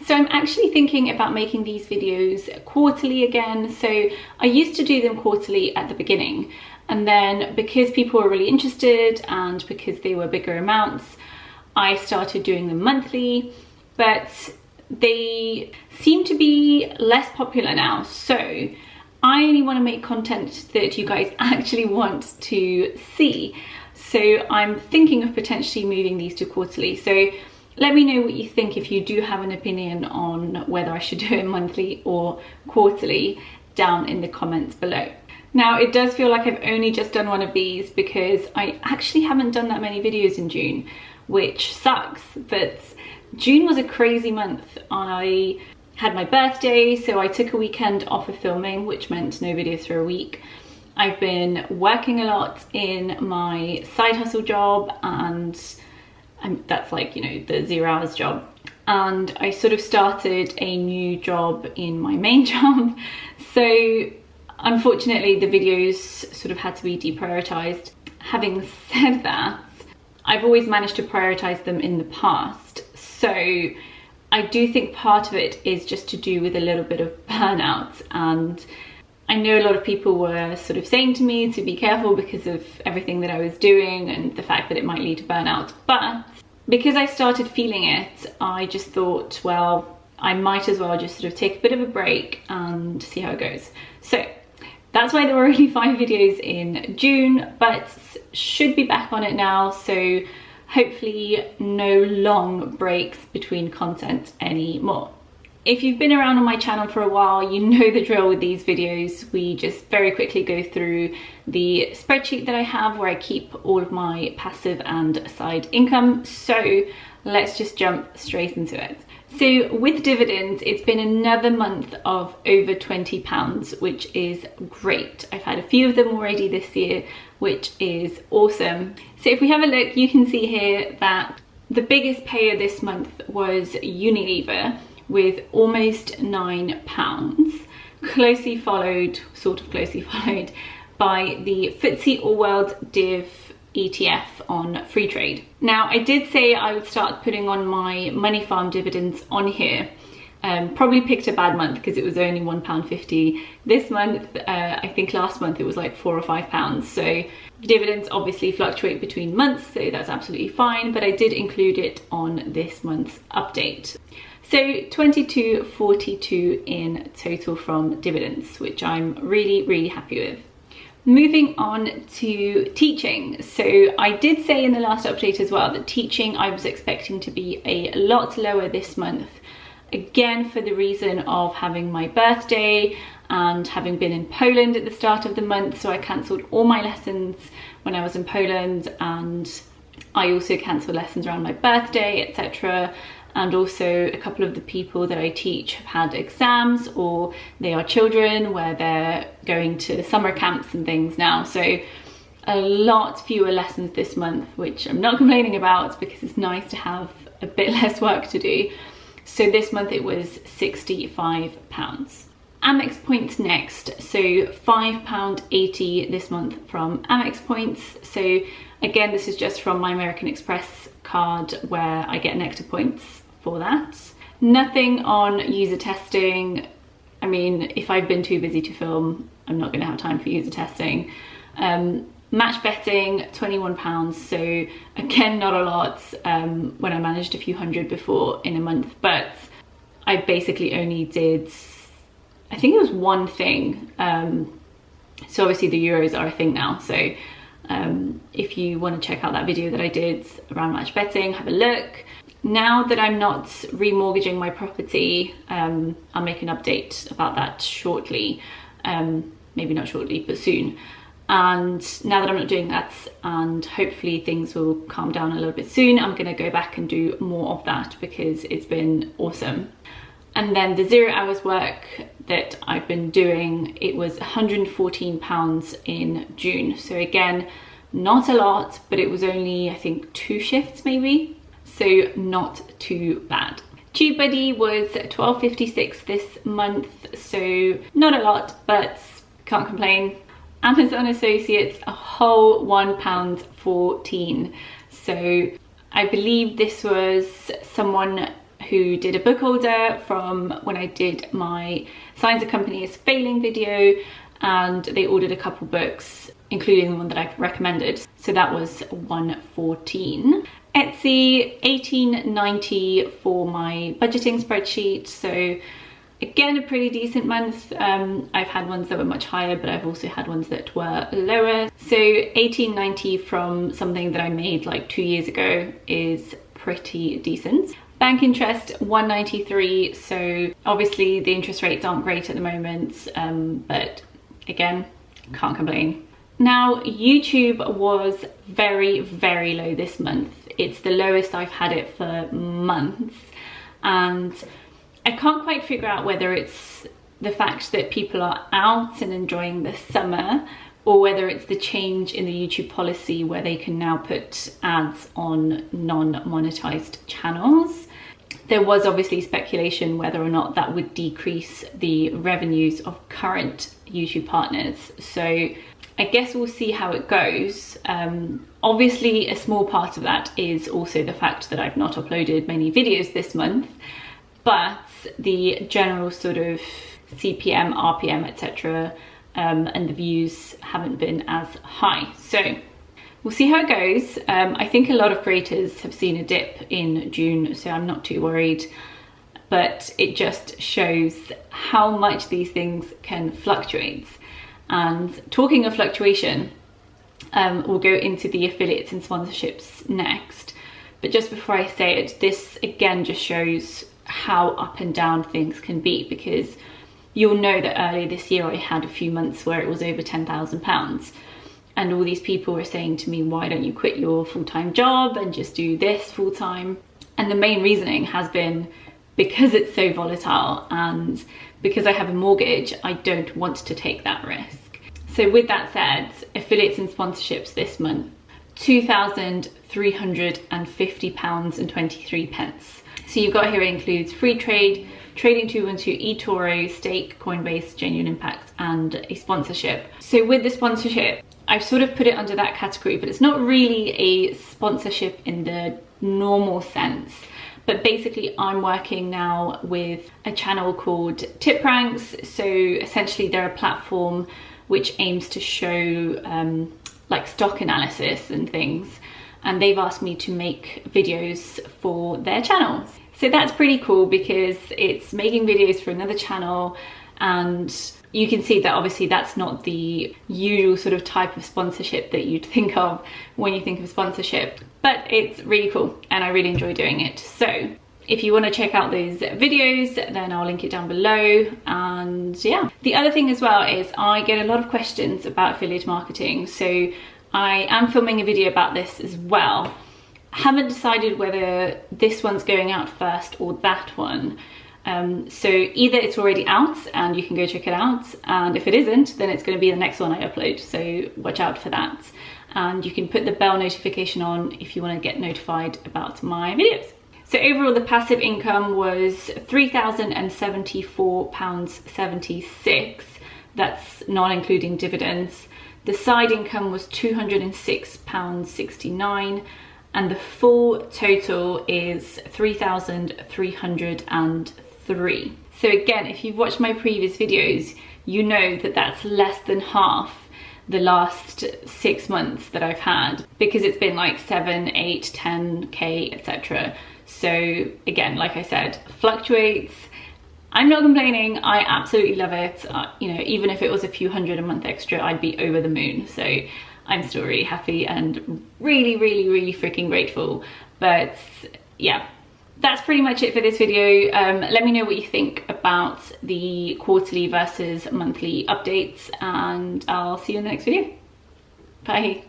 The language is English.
So I'm actually thinking about making these videos quarterly again. So I used to do them quarterly at the beginning, and then because people were really interested and because they were bigger amounts, I started doing them monthly, but they seem to be less popular now. So I only want to make content that you guys actually want to see. So I'm thinking of potentially moving these to quarterly. So let me know what you think if you do have an opinion on whether I should do it monthly or quarterly down in the comments below. Now, it does feel like I've only just done one of these because I actually haven't done that many videos in June, which sucks, but June was a crazy month. I had my birthday, so I took a weekend off of filming, which meant no videos for a week. I've been working a lot in my side hustle job, and that's like, you know, the 0 hours job. And I sort of started a new job in my main job. So unfortunately, the videos sort of had to be deprioritized. Having said that, I've always managed to prioritize them in the past. So I do think part of it is just to do with a little bit of burnout. And I know a lot of people were sort of saying to me to be careful because of everything that I was doing and the fact that it might lead to burnout. But because I started feeling it, I just thought, well, I might as well just sort of take a bit of a break and see how it goes. So that's why there were only 5 videos in June, but should be back on it now. So hopefully no long breaks between content anymore. If you've been around on my channel for a while, you know the drill with these videos. We just very quickly go through the spreadsheet that I have where I keep all of my passive and side income. So let's just jump straight into it. So with dividends, it's been another month of over £20, which is great. I've had a few of them already this year, which is awesome. So if we have a look, you can see here that the biggest payer this month was Unilever, with almost £9, closely followed, sort of closely followed, by the FTSE All World Div ETF on free trade. Now, I did say I would start putting on my money farm dividends on here. Probably picked a bad month because it was only £1.50 this month. I think last month it was like £4 or £5. So dividends obviously fluctuate between months, so that's absolutely fine, but I did include it on this month's update. So 22.42 in total from dividends, which I'm really happy with. Moving on to teaching. So I did say in the last update as well that teaching I was expecting to be a lot lower this month. Again, for the reason of having my birthday and having been in Poland at the start of the month. So I cancelled all my lessons when I was in Poland, and I also cancelled lessons around my birthday, etc. And also a couple of the people that I teach have had exams, or they are children where they're going to summer camps and things now. So a lot fewer lessons this month, which I'm not complaining about because it's nice to have a bit less work to do. So this month it was £65. Amex points next, so £5.80 this month from Amex points. So again, this is just from my American Express card where I get Nectar points for that. Nothing on user testing. I mean, if I've been too busy to film, I'm not going to have time for user testing. Match betting, £21, so again, not a lot when I managed a few hundred before in a month, but I basically only did, I think it was one thing. So obviously the Euros are a thing now, so if you want to check out that video that I did around match betting, have a look. Now that I'm not remortgaging my property, I'll make an update about that shortly. Maybe not shortly, but soon. And now that I'm not doing that, and hopefully things will calm down a little bit soon, I'm going to go back and do more of that because it's been awesome. And then the 0 hours work that I've been doing, it was £114 in June. So again, not a lot, but it was only, I think, 2 shifts maybe. So not too bad. TubeBuddy was £12.56 this month, so not a lot, but can't complain. Amazon Associates, a whole £1.14. So I believe this was someone who did a book order from when I did my Signs a Company is Failing video, and they ordered a couple books, including the one that I've recommended. So that was $114. Etsy, $18.90 for my budgeting spreadsheet. So again, a pretty decent month. I've had ones that were much higher, but I've also had ones that were lower. So $18.90 from something that I made like 2 years ago is pretty decent. Bank interest, $193. So obviously the interest rates aren't great at the moment, but again, can't complain. Now, YouTube was very, very low this month. It's the lowest I've had it for months, and I can't quite figure out whether it's the fact that people are out and enjoying the summer, or whether it's the change in the YouTube policy where they can now put ads on non-monetized channels. There was obviously speculation whether or not that would decrease the revenues of current YouTube partners. So I guess we'll see how it goes. Obviously, a small part of that is also the fact that I've not uploaded many videos this month, but the general sort of CPM, RPM, etc., and the views haven't been as high. So we'll see how it goes. I think a lot of creators have seen a dip in June, so I'm not too worried, but it just shows how much these things can fluctuate. And talking of fluctuation, we'll go into the affiliates and sponsorships next. But just before I say it, this again just shows how up and down things can be, because you'll know that earlier this year I had a few months where it was over £10,000, and all these people were saying to me, why don't you quit your full-time job and just do this full-time? And the main reasoning has been because it's so volatile, and because I have a mortgage, I don't want to take that risk. So with that said, affiliates and sponsorships this month, £2,350.23. So you've got here, it includes free trade, Trading 212, eToro, Stake, Coinbase, Genuine Impact, and a sponsorship. So with the sponsorship, I've sort of put it under that category, but it's not really a sponsorship in the normal sense. But basically, I'm working now with a channel called Tip Ranks. So essentially, they're a platform which aims to show like stock analysis and things. And they've asked me to make videos for their channels. So that's pretty cool, because it's making videos for another channel, and you can see that obviously that's not the usual sort of type of sponsorship that you'd think of when you think of sponsorship, but it's really cool and I really enjoy doing it. So if you want to check out those videos, then I'll link it down below. And yeah, the other thing as well is I get a lot of questions about affiliate marketing. So I am filming a video about this as well. Haven't decided whether this one's going out first or that one. So either it's already out and you can go check it out, and if it isn't, then it's going to be the next one I upload, so watch out for that. And you can put the bell notification on if you want to get notified about my videos. So overall, the passive income was £3,074.76. That's not including dividends. The side income was £206.69. And the full total is 3,303. So again, if you've watched my previous videos, you know that that's less than half the last 6 months that I've had, because it's been like 7, 8, 10K, etc. So again, like I said, fluctuates. I'm not complaining. I absolutely love it. You know, even if it was a few hundred a month extra, I'd be over the moon. So I'm still really happy and really, really, really freaking grateful. But yeah, that's pretty much it for this video. Let me know what you think about the quarterly versus monthly updates, and I'll see you in the next video. Bye.